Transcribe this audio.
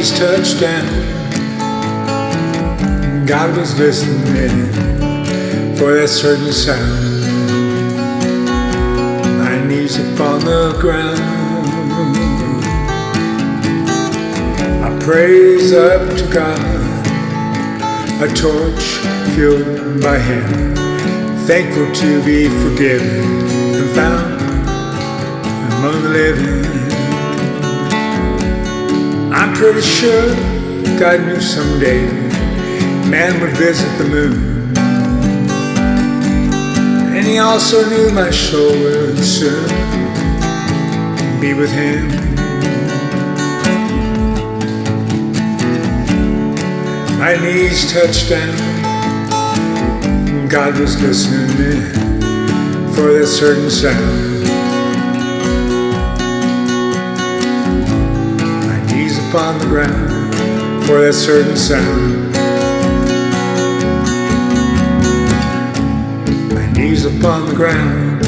knees touched down. God was listening for that certain sound. My knees upon the ground. I praise up to God, a torch fueled by Him, thankful to be forgiven and found among the living. I'm pretty sure God knew someday man would visit the moon, and He also knew my soul would soon be with Him. My knees touched down. God was listening for that certain sound. My knees upon the ground for that certain sound. My knees upon the ground